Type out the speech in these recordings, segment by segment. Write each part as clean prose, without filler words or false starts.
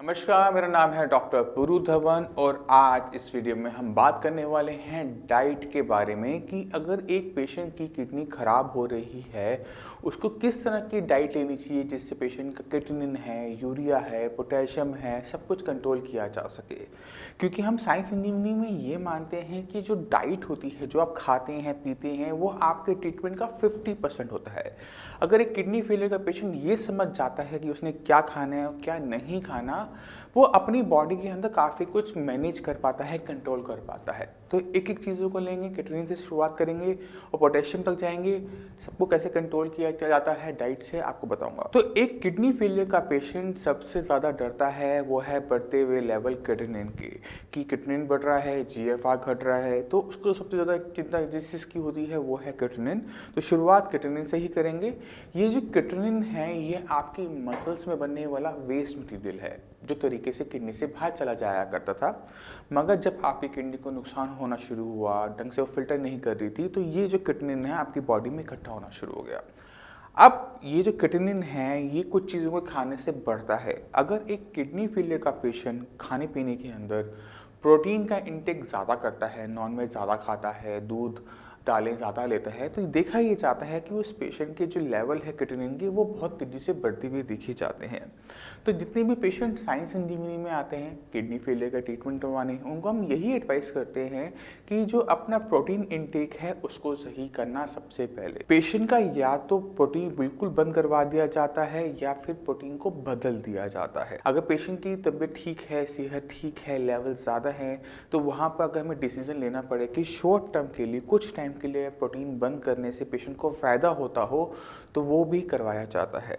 नमस्कार, मेरा नाम है डॉक्टर पुरु धवन और आज इस वीडियो में हम बात करने वाले हैं डाइट के बारे में कि अगर एक पेशेंट की किडनी खराब हो रही है, उसको किस तरह की डाइट लेनी चाहिए जिससे पेशेंट का क्रिएटिनिन है, यूरिया है, पोटेशियम है, सब कुछ कंट्रोल किया जा सके। क्योंकि हम साइंस इंजीनियरिंग में ये मानते हैं कि जो डाइट होती है, जो आप खाते हैं, पीते हैं, वो आपके ट्रीटमेंट का 50% होता है। अगर एक किडनी फेलियर का पेशेंट ये समझ जाता है कि उसने क्या खाना है और क्या नहीं खाना, वो अपनी बॉडी के अंदर काफ़ी कुछ मैनेज कर पाता है, कंट्रोल कर पाता है। तो एक-एक चीज़ों को लेंगे, क्रिएटिनिन से शुरुआत करेंगे और पोटेशियम तक जाएँगे। सबको कैसे कंट्रोल किया जाता है डाइट से आपको बताऊँगा। तो एक किडनी फेलियर का पेशेंट सबसे ज़्यादा डरता है, वो है बढ़ते हुए लेवल क्रिएटिनिन के, कि क्रिएटिनिन बढ़ रहा है, जीएफआर घट रहा है, तो उसको सबसे ज़्यादा चिंता जिस चीज़ की होती है वो है क्रिएटिनिन। तो शुरुआत क्रिएटिनिन से ही करेंगे। ये जो क्रिएटिनिन है, ये आपकी मसल्स में बनने वाला वेस्ट मटीरियल है, जो तरीके से किडनी से बाहर चला जाया करता था। मगर जब आपकी किडनी को नुकसान होना शुरू हुआ, ढंग से वो फिल्टर नहीं कर रही थी, तो ये जो क्रिएटिनिन है आपकी बॉडी में इकट्ठा होना शुरू हो गया। अब ये जो क्रिएटिनिन है, ये कुछ चीज़ों को खाने से बढ़ता है। अगर एक किडनी फेलियर का पेशेंट खाने पीने के अंदर प्रोटीन का इंटेक ज़्यादा करता है, नॉन-वेज ज़्यादा खाता है, दूध दालें ज़्यादा लेता है, तो देखा ये जाता है कि उस पेशेंट के जो लेवल है क्रिएटिनिन के, वो बहुत तेज़ी से बढ़ते हुए देखे जाते हैं। तो जितने भी पेशेंट साइंस इंजीनियरिंग में आते हैं किडनी फेलियर का ट्रीटमेंट करवाने, उनको हम यही एडवाइस करते हैं कि जो अपना प्रोटीन इंटेक है उसको सही करना सबसे पहले। पेशेंट का या तो प्रोटीन बिल्कुल बंद करवा दिया जाता है या फिर प्रोटीन को बदल दिया जाता है। अगर पेशेंट की तबीयत ठीक है, सेहत ठीक है, लेवल ज़्यादा है, तो वहाँ पर अगर हमें डिसीजन लेना पड़े कि शॉर्ट टर्म के लिए, कुछ टाइम के लिए प्रोटीन बंद करने से पेशेंट को फ़ायदा होता हो, तो वो भी करवाया जाता है।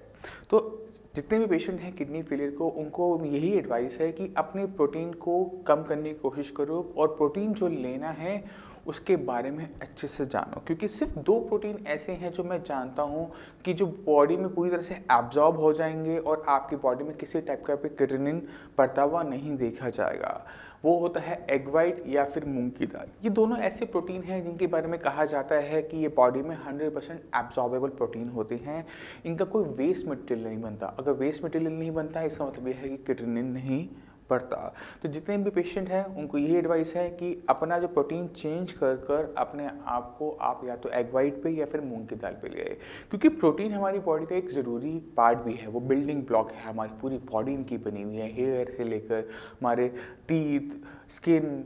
तो जितने भी पेशेंट हैं किडनी फेलियर को, उनको यही एडवाइस है कि अपने प्रोटीन को कम करने की कोशिश करो और प्रोटीन जो लेना है उसके बारे में अच्छे से जानो। क्योंकि सिर्फ 2 प्रोटीन ऐसे हैं जो मैं जानता हूँ कि जो बॉडी में पूरी तरह से एब्जॉर्ब हो जाएंगे और आपकी बॉडी में किसी टाइप का भी क्रिएटिनिन बढ़ता हुआ नहीं देखा जाएगा। वो होता है एग वाइट या फिर मूंग की दाल। ये दोनों ऐसे प्रोटीन हैं जिनके बारे में कहा जाता है कि ये बॉडी में 100% एब्जॉर्बेबल प्रोटीन होते हैं। इनका कोई वेस्ट मटेरियल नहीं बनता। अगर वेस्ट मटेरियल नहीं बनता है, इसका मतलब ये है कि क्रिएटिनिन नहीं बढ़ता। तो जितने भी पेशेंट हैं उनको ये एडवाइस है कि अपना जो प्रोटीन चेंज कर कर अपने आप को आप या तो एग वाइट पे या फिर मूंग की दाल पे ले आए। क्योंकि प्रोटीन हमारी बॉडी का एक ज़रूरी पार्ट भी है, वो बिल्डिंग ब्लॉक है, हमारी पूरी बॉडी इनकी बनी हुई है, हेयर से लेकर हमारे teeth, skin,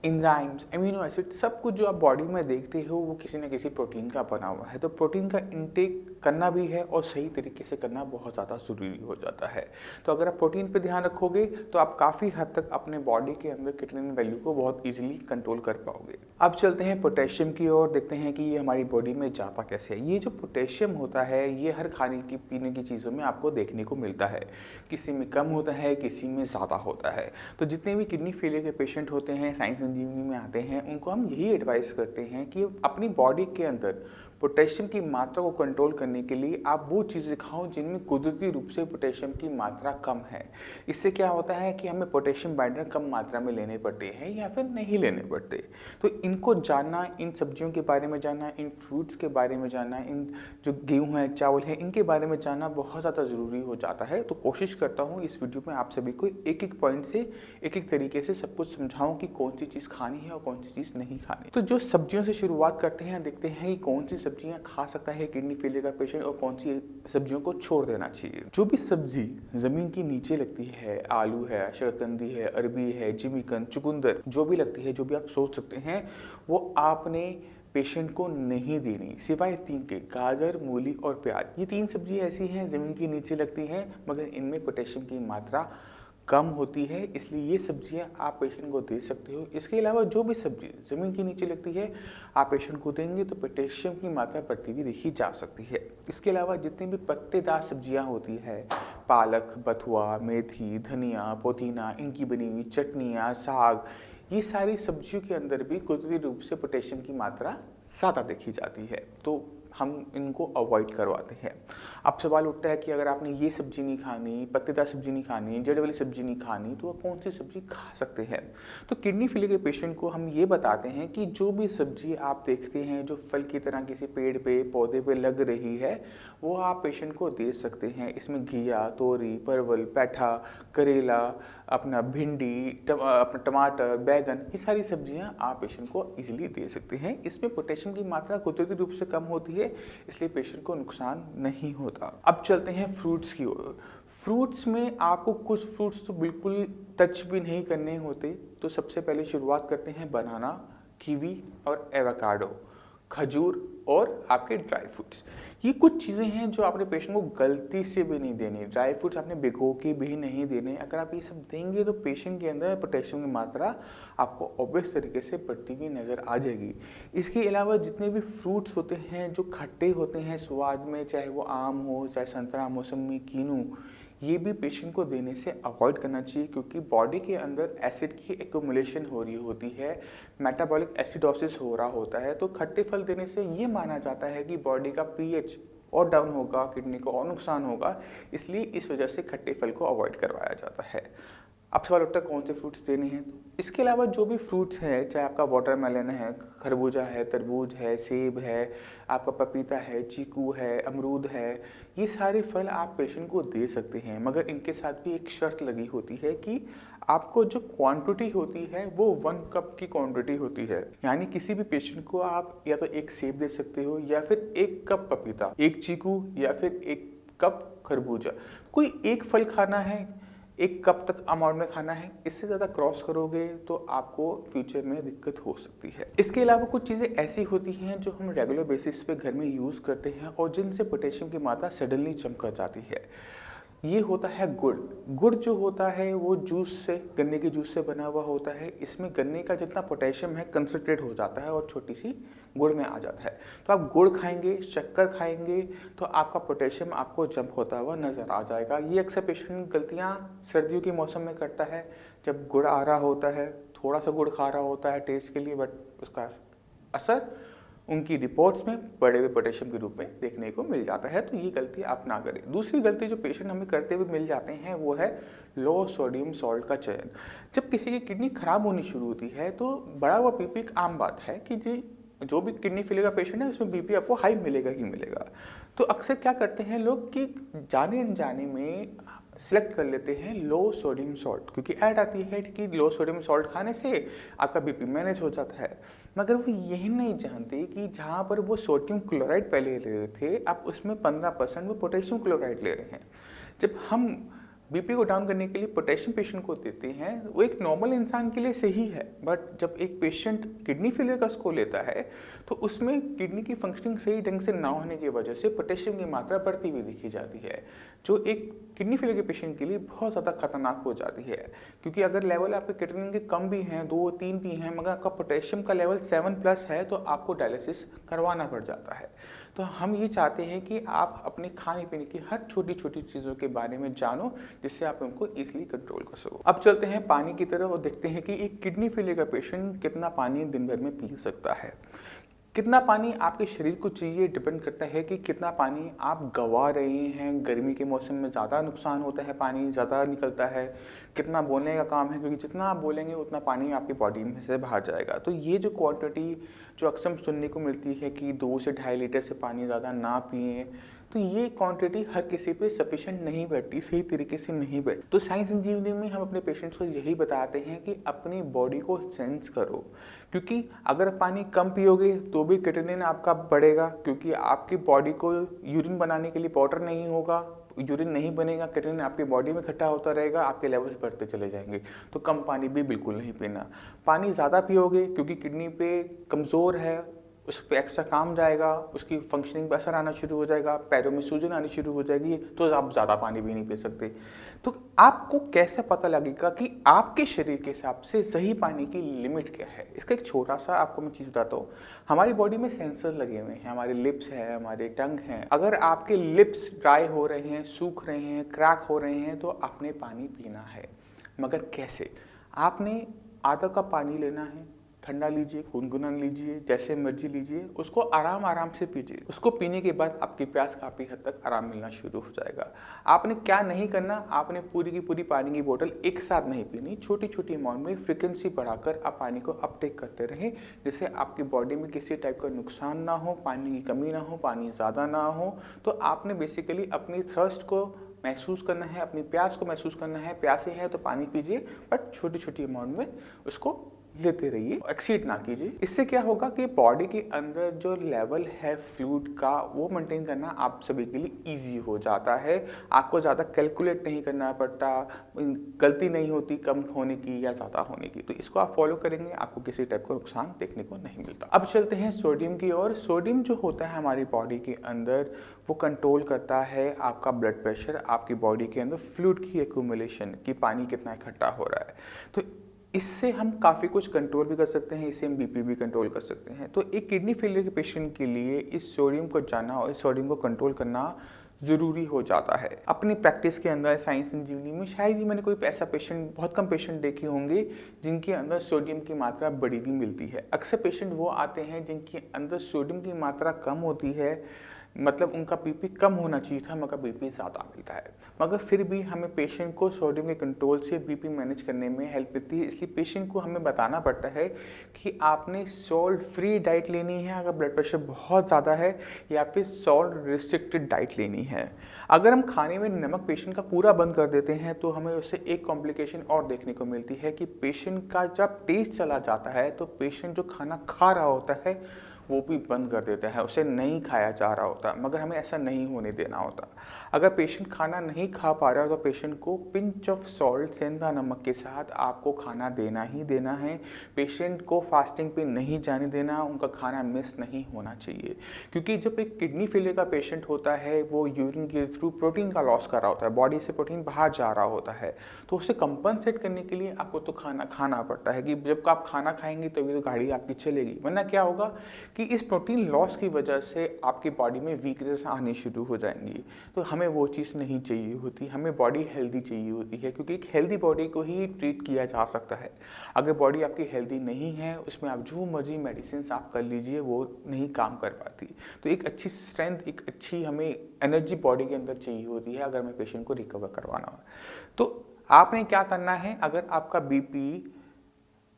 enzymes, amino acid, सब कुछ जो आप बॉडी में देखते हो वो किसी न किसी प्रोटीन का बना हुआ है। तो प्रोटीन का इंटेक करना भी है और सही तरीके से करना बहुत ज़्यादा ज़रूरी हो जाता है। तो अगर आप प्रोटीन पे ध्यान रखोगे तो आप काफ़ी हद तक अपने बॉडी के अंदर क्रिएटिनिन वैल्यू को बहुत ईजिली कंट्रोल कर पाओगे। अब चलते हैं पोटेशियम की ओर, देखते हैं कि ये हमारी बॉडी में जाता कैसे है। ये जो पोटेशियम होता है, ये हर खाने की पीने की चीज़ों में आपको देखने को मिलता है। किसी में कम होता है, किसी में ज़्यादा होता है। तो जितने भी किडनी फेलियर के पेशेंट होते हैं, साइंस इंजीनियरिंग में आते हैं, उनको हम यही एडवाइस करते हैं कि अपनी बॉडी के अंदर पोटेशियम की मात्रा को कंट्रोल करने के लिए आप वो चीज़ें खाओ जिनमें कुदरती रूप से पोटेशियम की मात्रा कम है। इससे क्या होता है कि हमें पोटेशियम बाइंडर कम मात्रा में लेने पड़ते हैं या फिर नहीं लेने पड़ते। तो इनको जानना, इन सब्जियों के बारे में जानना, इन फ्रूट्स के बारे में जानना, इन जो गेहूँ है, चावल है, इनके बारे में जानना बहुत ज़्यादा ज़रूरी हो जाता है। तो कोशिश करता हूँ इस वीडियो में आप सभी को एक-एक पॉइंट से, एक-एक तरीके से सब कुछ समझाऊँ कि कौन सी चीज़ खानी है और कौन सी चीज़ नहीं खानी। तो जो सब्जियों से शुरुआत करते हैं, देखते हैं कि कौन सी सब्जियां खा सकता है किडनी फेलियर का पेशेंट और कौन सी सब्जियों को छोड़ देना चाहिए। जो भी सब्जी जमीन के नीचे लगती है, आलू है, शकरकंदी है, अरबी है, जिमीकंद, चुकंदर, जो भी लगती है, जो भी आप सोच सकते हैं, वो आपने पेशेंट को नहीं देनी, सिवाय 3 के, गाजर, मूली और प्याज। ये 3 सब्जी ऐसी हैं ज़मीन के नीचे लगती हैं, मगर इनमें पोटेशियम की मात्रा कम होती है, इसलिए ये सब्जियां आप पेशेंट को दे सकते हो। इसके अलावा जो भी सब्जी ज़मीन के नीचे लगती है आप पेशेंट को देंगे तो पोटेशियम की मात्रा बढ़ती हुई देखी जा सकती है। इसके अलावा जितनी भी पत्तेदार सब्जियां होती है, पालक, बथुआ, मेथी, धनिया, पुदीना, इनकी बनी हुई चटनियाँ, साग, ये सारी सब्जियों के अंदर भी कुदरती रूप से पोटेशियम की मात्रा ज़्यादा देखी जाती है। तो हम इनको अवॉइड करवाते हैं। अब सवाल उठता है कि अगर आपने ये सब्जी नहीं खानी, पत्तेदार सब्जी नहीं खानी, जड़ वाली सब्जी नहीं खानी, तो आप कौन सी सब्जी खा सकते हैं? तो किडनी फेलियर के पेशेंट को हम ये बताते हैं कि जो भी सब्जी आप देखते हैं जो फल की तरह किसी पेड़ पे, पौधे पे लग रही है, वो आप पेशेंट को दे सकते हैं। इसमें घिया, तोरी, परवल, पैठा, करेला, अपना भिंडी, अपना टमाटर, बैगन, ये सारी सब्जियां आप पेशेंट को इजीली दे सकते हैं। इसमें पोटेशियम की मात्रा कुदरती रूप से कम होती है, इसलिए पेशेंट को नुकसान नहीं होता। अब चलते हैं फ्रूट्स की ओर। फ्रूट्स में आपको कुछ फ्रूट्स तो बिल्कुल टच भी नहीं करने होते। तो सबसे पहले शुरुआत करते हैं बनाना, कीवी और एवोकाडो, खजूर और आपके ड्राई फ्रूट्स। ये कुछ चीज़ें हैं जो आपने पेशेंट को गलती से भी नहीं देनी। ड्राई फ्रूट्स आपने भिगो के भी नहीं देने। अगर आप ये सब देंगे तो पेशेंट के अंदर पोटेशियम की मात्रा आपको ऑब्वियस तरीके से बढ़ती हुई नज़र आ जाएगी। इसके अलावा जितने भी फ्रूट्स होते हैं जो खट्टे होते हैं स्वाद में, चाहे वो आम हो, चाहे संतरा, मौसमी, कीनू, ये भी पेशेंट को देने से अवॉइड करना चाहिए, क्योंकि बॉडी के अंदर एसिड की एक्यूमुलेशन हो रही होती है, मेटाबॉलिक एसिडोसिस हो रहा होता है। तो खट्टे फल देने से ये माना जाता है कि बॉडी का पीएच और डाउन होगा, किडनी को और नुकसान होगा, इसलिए इस वजह से खट्टे फल को अवॉइड करवाया जाता है। अब सवाल उठता है कौन से फ्रूट्स देने हैं। इसके अलावा जो भी फ्रूट्स हैं, चाहे आपका वाटरमेलन है, खरबूजा है, तरबूज है, सेब है, आपका पपीता है, चीकू है, अमरूद है, ये सारे फल आप पेशेंट को दे सकते हैं। मगर इनके साथ भी एक शर्त लगी होती है कि आपको जो क्वांटिटी होती है वो 1 कप की क्वांटिटी होती है। यानी किसी भी पेशेंट को आप या तो 1 सेब दे सकते हो, या फिर 1 कप पपीता, 1 चीकू, या फिर 1 कप खरबूजा। कोई एक फल खाना है, 1 कप तक अमाउंट में खाना है। इससे ज़्यादा क्रॉस करोगे तो आपको फ्यूचर में दिक्कत हो सकती है। इसके अलावा कुछ चीज़ें ऐसी होती हैं जो हम रेगुलर बेसिस पे घर में यूज़ करते हैं और जिनसे पोटेशियम की मात्रा सडनली जंप कर जाती है। ये होता है गुड़। गुड़ जो होता है वो जूस से, गन्ने के जूस से बना हुआ होता है। इसमें गन्ने का जितना पोटेशियम है कंसंट्रेट हो जाता है और छोटी सी गुड़ में आ जाता है। तो आप गुड़ खाएंगे, शक्कर खाएंगे, तो आपका पोटेशियम आपको जंप होता हुआ नज़र आ जाएगा। ये अक्सर पेशेंट गलतियाँ सर्दियों के मौसम में करता है, जब गुड़ आ रहा होता है, थोड़ा सा गुड़ खा रहा होता है टेस्ट के लिए, बट उसका असर उनकी रिपोर्ट्स में बढ़े हुए पोटेशियम के रूप में देखने को मिल जाता है। तो ये गलती आप ना करें। दूसरी गलती जो पेशेंट हमें करते हुए मिल जाते हैं वो है लो सोडियम सॉल्ट का चयन। जब किसी की किडनी खराब होनी शुरू होती है तो बढ़ा हुआ बीपी एक आम बात है कि जो भी किडनी फेलियर का पेशेंट है उसमें बीपी आपको हाई मिलेगा ही मिलेगा। तो अक्सर क्या करते हैं लोग कि जाने अनजाने में सिलेक्ट कर लेते हैं लो सोडियम सॉल्ट, क्योंकि ऐड आती है कि लो सोडियम सॉल्ट खाने से आपका बीपी मैनेज हो जाता है। मगर वो यही नहीं जानते कि जहाँ पर वो सोडियम क्लोराइड पहले ले रहे थे, अब उसमें 15% वो पोटेशियम क्लोराइड ले रहे हैं। जब हम बीपी को डाउन करने के लिए पोटेशियम पेशेंट को देते हैं, वो एक नॉर्मल इंसान के लिए सही है, बट जब एक पेशेंट किडनी फेलियर का उसको लेता है तो उसमें किडनी की फंक्शनिंग सही ढंग से ना होने की वजह से पोटेशियम की मात्रा बढ़ती हुई दिखी जाती है, जो एक किडनी फेलियर के पेशेंट के लिए बहुत ज़्यादा खतरनाक हो जाती है। क्योंकि अगर लेवल आपके किडनी के कम भी हैं, 2-3 भी हैं, मगर आपका पोटेशियम का लेवल 7+ है, तो आपको डायलिसिस करवाना पड़ जाता है। तो हम ये चाहते हैं कि आप अपने खाने पीने की हर छोटी छोटी चीज़ों के बारे में जानो, जिससे आप उनको इजीली कंट्रोल कर सको। अब चलते हैं पानी की तरफ और देखते हैं कि एक किडनी फेलियर का पेशेंट कितना पानी दिन भर में पी सकता है। कितना पानी आपके शरीर को चाहिए डिपेंड करता है कि कितना पानी आप गंवा रहे हैं। गर्मी के मौसम में ज़्यादा नुकसान होता है, पानी ज़्यादा निकलता है। कितना बोलने का काम है, क्योंकि जितना आप बोलेंगे उतना पानी आपकी बॉडी में से बाहर जाएगा। तो ये जो क्वांटिटी जो अक्सर सुनने को मिलती है कि 2 से 2.5 लीटर से पानी ज़्यादा ना पिए, तो ये क्वांटिटी हर किसी पे सफिशिएंट नहीं बैठती, सही तरीके से नहीं बैठती। तो साइंस इंजीनियरिंग में हम अपने पेशेंट्स को यही बताते हैं कि अपनी बॉडी को सेंस करो, क्योंकि अगर पानी कम पियोगे तो भी क्रिएटिनिन आपका बढ़ेगा, क्योंकि आपकी बॉडी को यूरिन बनाने के लिए वाटर नहीं होगा, यूरिन नहीं बनेगा, क्रिएटिनिन आपकी बॉडी में इकट्ठा होता रहेगा, आपके लेवल्स बढ़ते चले जाएंगे। तो कम पानी भी बिल्कुल नहीं पीना। पानी ज़्यादा पियोगे क्योंकि किडनी पे कमज़ोर है, उस पर एक्स्ट्रा काम जाएगा, उसकी फंक्शनिंग पर असर आना शुरू हो जाएगा, पैरों में सूजन आनी शुरू हो जाएगी, तो आप ज़्यादा पानी भी नहीं पी सकते। तो आपको कैसे पता लगेगा कि आपके शरीर के हिसाब से सही पानी की लिमिट क्या है? इसका एक छोटा सा आपको मैं चीज़ बताता हूँ। हमारी बॉडी में सेंसर लगे हुए हैं, हमारे लिप्स है, हमारे टंग हैं। अगर आपके लिप्स ड्राई हो रहे हैं, सूख रहे हैं, क्रैक हो रहे हैं, तो आपने पानी पीना है। मगर कैसे? आपने आधा कप पानी लेना है, ठंडा लीजिए, गुनगुना लीजिए, जैसे मर्जी लीजिए, उसको आराम आराम से पीजिए। उसको पीने के बाद आपकी प्यास काफ़ी हद तक आराम मिलना शुरू हो जाएगा। आपने क्या नहीं करना, आपने पूरी की पूरी पानी की बोतल एक साथ नहीं पीनी, छोटी छोटी अमाउंट में फ्रिक्वेंसी बढ़ाकर आप पानी को अपटेक करते रहें, जिससे आपकी बॉडी में किसी टाइप का नुकसान ना हो, पानी की कमी ना हो, पानी ज़्यादा ना हो। तो आपने बेसिकली अपनी थर्स्ट को महसूस करना है, अपनी प्यास को महसूस करना है। प्यासे है तो पानी पीजिए, बट छोटी छोटी अमाउंट में उसको लेते रहिए, एक्सीड ना कीजिए। इससे क्या होगा कि बॉडी के अंदर जो लेवल है फ्लूइड का वो मेंटेन करना आप सभी के लिए इजी हो जाता है। आपको ज़्यादा कैलकुलेट नहीं करना पड़ता, गलती नहीं होती कम होने की या ज़्यादा होने की। तो इसको आप फॉलो करेंगे, आपको किसी टाइप का नुकसान देखने को नहीं मिलता। अब चलते हैं सोडियम की ओर। सोडियम जो होता है हमारी बॉडी के अंदर, वो कंट्रोल करता है आपका ब्लड प्रेशर, आपकी बॉडी के अंदर फ्लूइड की एक्यूमुलेशन, कि पानी कितना इकट्ठा हो रहा है। तो इससे हम काफ़ी कुछ कंट्रोल भी कर सकते हैं, इससे हम बीपी भी कंट्रोल कर सकते हैं। तो एक किडनी फेलियर के पेशेंट के लिए इस सोडियम को जानना और इस सोडियम को कंट्रोल करना ज़रूरी हो जाता है। अपनी प्रैक्टिस के अंदर साइंस एंड इंजीनियरिंग में शायद ही मैंने कोई ऐसा पेशेंट, बहुत कम पेशेंट देखे होंगे जिनके अंदर सोडियम की मात्रा बड़ी भी मिलती है। अक्सर पेशेंट वो आते हैं जिनके अंदर सोडियम की मात्रा कम होती है, मतलब उनका बीपी कम होना चाहिए था मगर बीपी ज़्यादा मिलता है। मगर फिर भी हमें पेशेंट को सोडियम के कंट्रोल से बीपी मैनेज करने में हेल्प मिलती है। इसलिए पेशेंट को हमें बताना पड़ता है कि आपने सॉल्ट फ्री डाइट लेनी है अगर ब्लड प्रेशर बहुत ज़्यादा है, या फिर सॉल्ट रिस्ट्रिक्टेड डाइट लेनी है। अगर हम खाने में नमक पेशेंट का पूरा बंद कर देते हैं तो हमें उससे एक कॉम्प्लिकेशन और देखने को मिलती है कि पेशेंट का जब टेस्ट चला जाता है तो पेशेंट जो खाना खा रहा होता है वो भी बंद कर देता है, उसे नहीं खाया जा रहा होता। मगर हमें ऐसा नहीं होने देना होता। अगर पेशेंट खाना नहीं खा पा रहा है तो पेशेंट को पिंच ऑफ सॉल्ट, सेंधा नमक के साथ आपको खाना देना ही देना है। पेशेंट को फास्टिंग पे नहीं जाने देना, उनका खाना मिस नहीं होना चाहिए। क्योंकि जब एक किडनी फेलियर का पेशेंट होता है वो यूरिन के थ्रू प्रोटीन का लॉस कर रहा होता है, बॉडी से प्रोटीन बाहर जा रहा होता है। तो उसे कंपनसेट करने के लिए आपको तो खाना खाना पड़ता है कि जब आप खाना खाएंगे तभी तो गाड़ी आपकी चलेगी। वरना क्या होगा कि इस प्रोटीन लॉस की वजह से आपकी बॉडी में वीकनेस आनी शुरू हो जाएंगी। तो हमें वो चीज़ नहीं चाहिए होती, हमें बॉडी हेल्दी चाहिए होती है, क्योंकि एक हेल्दी बॉडी को ही ट्रीट किया जा सकता है। अगर बॉडी आपकी हेल्दी नहीं है, उसमें आप जो मर्जी मेडिसिन आप कर लीजिए वो नहीं काम कर पाती। तो एक अच्छी स्ट्रेंथ, एक अच्छी हमें एनर्जी बॉडी के अंदर चाहिए होती है अगर हमें पेशेंट को रिकवर करवाना हो। तो आपने क्या करना है, अगर आपका बीपी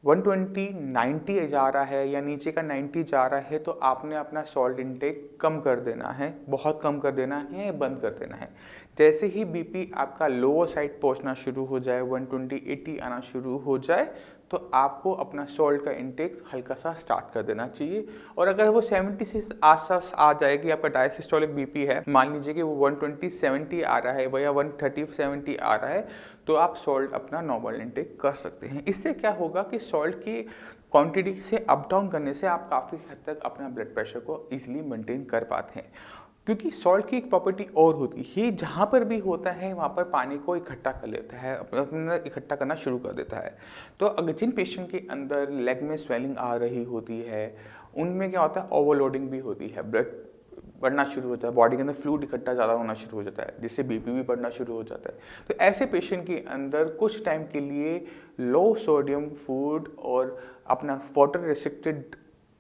120 90 जा रहा है या नीचे का 90 जा रहा है तो आपने अपना सॉल्ट इंटेक कम कर देना है, बहुत कम कर देना है, बंद कर देना है। जैसे ही बीपी आपका लोअर साइड पहुंचना शुरू हो जाए, 120 80 आना शुरू हो जाए, तो आपको अपना सॉल्ट का इंटेक हल्का सा स्टार्ट कर देना चाहिए। और अगर वो 70 से आसपास आ जाएगी, आपका डायसिस्टोलिक बीपी है, मान लीजिए कि वो 120 70 आ रहा है या 130 70 आ रहा है, तो आप सॉल्ट अपना नॉर्मल इंटेक कर सकते हैं। इससे क्या होगा कि सॉल्ट की क्वांटिटी से अप डाउन करने से आप काफ़ी हद तक अपना ब्लड प्रेशर को ईजिली मेंटेन कर पाते हैं। क्योंकि सॉल्ट की एक प्रॉपर्टी और होती है, जहाँ पर भी होता है वहाँ पर पानी को इकट्ठा कर लेता है, अपने इकट्ठा करना शुरू कर देता है। तो अगर जिन पेशेंट के अंदर लेग में स्वेलिंग आ रही होती है, उनमें क्या होता है, ओवरलोडिंग भी होती है, ब्लड बढ़ना शुरू होता है, बॉडी के अंदर फ्लूइड इकट्ठा ज़्यादा होना शुरू हो जाता है, जिससे बीपी भी बढ़ना शुरू हो जाता है। तो ऐसे पेशेंट के अंदर कुछ टाइम के लिए लो सोडियम फूड और अपना वाटर रिस्ट्रिक्टेड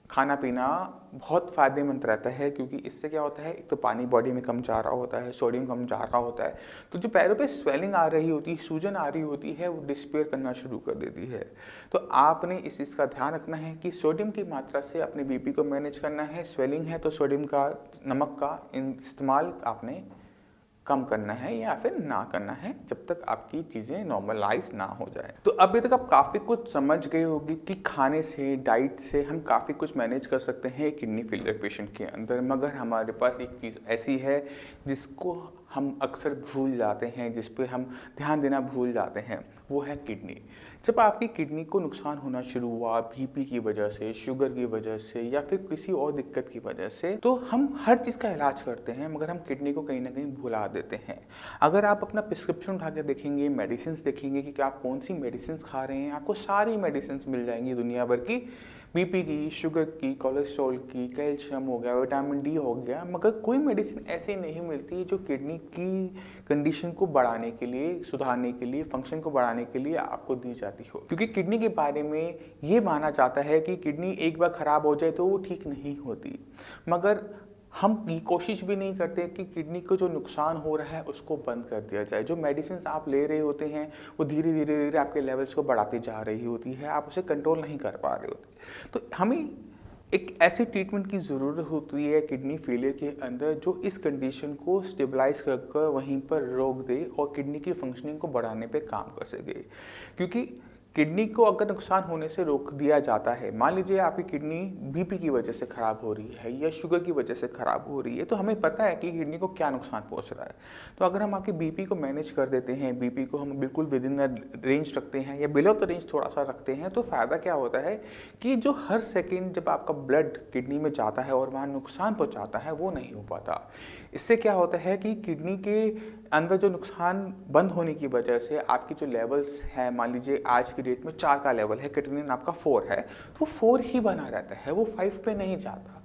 खाना पीना बहुत फ़ायदेमंद रहता है। क्योंकि इससे क्या होता है, एक तो पानी बॉडी में कम जा रहा होता है, सोडियम कम जा रहा होता है, तो जो पैरों पे स्वेलिंग आ रही होती है, सूजन आ रही होती है, वो डिस्पेयर करना शुरू कर देती है। तो आपने इस चीज़ का ध्यान रखना है कि सोडियम की मात्रा से अपने बीपी को मैनेज करना है। स्वेलिंग है तो सोडियम का, नमक का इस्तेमाल आपने कम करना है या फिर ना करना है, जब तक आपकी चीज़ें नॉर्मलाइज ना हो जाए। तो अभी तक आप काफ़ी कुछ समझ गए होगी कि खाने से, डाइट से हम काफ़ी कुछ मैनेज कर सकते हैं किडनी फेलियर पेशेंट के अंदर। मगर हमारे पास एक चीज़ ऐसी है जिसको हम अक्सर भूल जाते हैं, जिस पे हम ध्यान देना भूल जाते हैं, वो है किडनी। जब आपकी किडनी को नुकसान होना शुरू हुआ बीपी की वजह से, शुगर की वजह से या फिर किसी और दिक्कत की वजह से, तो हम हर चीज़ का इलाज करते हैं मगर हम किडनी को कहीं ना कहीं भुला देते हैं। अगर आप अपना प्रिस्क्रिप्शन उठा के देखेंगे, मेडिसिन देखेंगे कि आप कौन सी मेडिसिन खा रहे हैं, आपको सारी मेडिसिन मिल जाएंगी दुनिया भर की, बीपी की, शुगर की, कोलेस्ट्रॉल की, कैल्शियम हो गया, विटामिन डी हो गया, मगर कोई मेडिसिन ऐसी नहीं मिलती जो किडनी की कंडीशन को बढ़ाने के लिए, सुधारने के लिए, फंक्शन को बढ़ाने के लिए आपको दी जाती हो। क्योंकि किडनी के बारे में ये माना जाता है कि किडनी एक बार खराब हो जाए तो वो ठीक नहीं होती, मगर हम ये कोशिश भी नहीं करते कि किडनी को जो नुकसान हो रहा है उसको बंद कर दिया जाए। जो मेडिसिन आप ले रहे होते हैं वो धीरे धीरे धीरे आपके लेवल्स को बढ़ाती जा रही होती है, आप उसे कंट्रोल नहीं कर पा रहे होते। तो हमें एक ऐसी ट्रीटमेंट की ज़रूरत होती है किडनी फेलियर के अंदर जो इस कंडीशन को स्टेबलाइज कर वहीं पर रोक दे और किडनी की फंक्शनिंग को बढ़ाने पे काम कर सके। क्योंकि किडनी को अगर नुकसान होने से रोक दिया जाता है, मान लीजिए आपकी किडनी बीपी की वजह से ख़राब हो रही है या शुगर की वजह से ख़राब हो रही है, तो हमें पता है कि किडनी को क्या नुकसान पहुंच रहा है। तो अगर हम आपकी बीपी को मैनेज कर देते हैं, बीपी को हम बिल्कुल विद इन द रेंज रखते हैं या बिलो द रेंज थोड़ा सा रखते हैं, तो फ़ायदा क्या होता है कि जो हर सेकेंड जब आपका ब्लड किडनी में जाता है और वहाँ नुकसान पहुँचाता है वो नहीं हो पाता। इससे क्या होता है कि किडनी के अंदर जो नुकसान बंद होने की वजह से आपकी जो लेवल्स हैं, मान लीजिए आज की डेट में 4 का लेवल है, क्रिएटिनिन आपका 4 है, तो 4 ही बना रहता है, वो 5 पे नहीं जाता।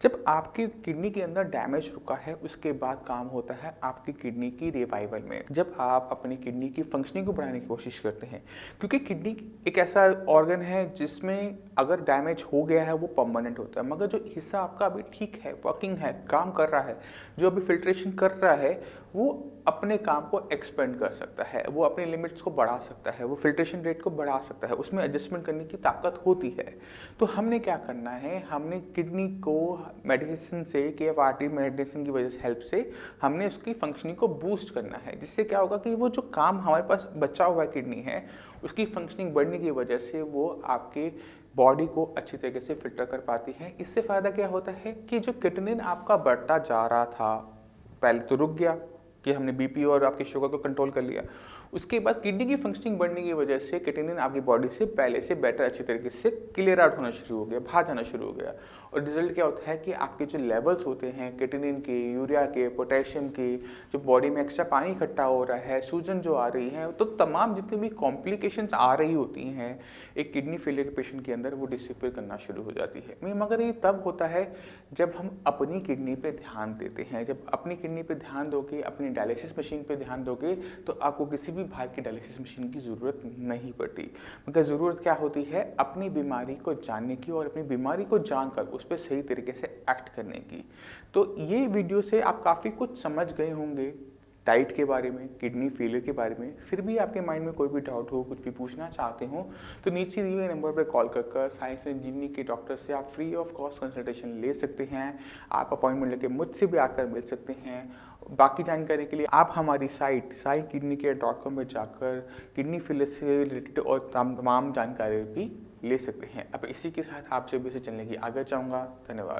जब आपकी किडनी के अंदर डैमेज रुका है उसके बाद काम होता है आपकी किडनी की रिवाइवल में, जब आप अपनी किडनी की फंक्शनिंग को बढ़ाने की कोशिश करते हैं। क्योंकि किडनी एक ऐसा ऑर्गन है जिसमें अगर डैमेज हो गया है वो परमानेंट होता है, मगर जो हिस्सा आपका अभी ठीक है, वर्किंग है, काम कर रहा है, जो अभी फिल्ट्रेशन कर रहा है, वो अपने काम को एक्सपेंड कर सकता है, वो अपने लिमिट्स को बढ़ा सकता है, वो फिल्ट्रेशन रेट को बढ़ा सकता है, उसमें एडजस्टमेंट करने की ताकत होती है। तो हमने क्या करना है, हमने किडनी को मेडिसिन से, KFRT मेडिसिन की वजह से, हेल्प से हमने उसकी फंक्शनिंग को बूस्ट करना है, जिससे क्या होगा कि वो जो काम हमारे पास बचा हुआ किडनी है उसकी फंक्शनिंग बढ़ने की वजह से वो आपके बॉडी को अच्छी तरीके से फिल्टर कर पाती है। इससे फ़ायदा क्या होता है कि जो क्रिएटिनिन आपका बढ़ता जा रहा था, पहले तो रुक गया कि हमने बीपी और आपकी शुगर को कंट्रोल कर लिया, उसके बाद किडनी की फंक्शनिंग बढ़ने की वजह से क्रिएटिनिन आपकी बॉडी से पहले से बेटर अच्छी तरीके से क्लियर आउट होना शुरू हो गया, बाहर जाना शुरू हो गया। और रिजल्ट क्या होता है कि आपके जो लेवल्स होते हैं क्रिएटिनिन के, यूरिया के, पोटेशियम के, जो बॉडी में एक्स्ट्रा पानी इकट्ठा हो रहा है, सूजन जो आ रही है, तो तमाम जितनी भी कॉम्प्लिकेशंस आ रही होती हैं एक किडनी फेलियर के पेशेंट के अंदर, वो डिसअपीयर करना शुरू हो जाती है। मगर ये तब होता है जब हम अपनी किडनी पे ध्यान देते हैं। जब अपनी किडनी पे ध्यान दोगे, अपनी डायलिसिस मशीन पे ध्यान दोगे, तो आपको किसी भी बाहर की डायलिसिस मशीन की ज़रूरत नहीं पड़ती। मगर ज़रूरत क्या होती है, अपनी बीमारी को जानने की और अपनी बीमारी को जानकर उस पर सही तरीके से एक्ट करने की। तो ये वीडियो से आप काफ़ी कुछ समझ गए होंगे डाइट के बारे में, किडनी फेलियर के बारे में। फिर भी आपके माइंड में कोई भी डाउट हो, कुछ भी पूछना चाहते हो, तो नीचे दिए हुए नंबर पर कॉल कर साइंस एंड इंजीनियरिंग के डॉक्टर से आप फ्री ऑफ कॉस्ट कंसल्टेशन ले सकते हैं। आप अपॉइंटमेंट लेके मुझसे भी आकर मिल सकते हैं। बाकी जानकारी के लिए आप हमारी साइट saikidneycare.com में जाकर किडनी फेलियर से रिलेटेड और तमाम जानकारी भी ले सकते हैं। अब इसी के साथ आपसे भी इसे चलने की आगे चाहूँगा। धन्यवाद।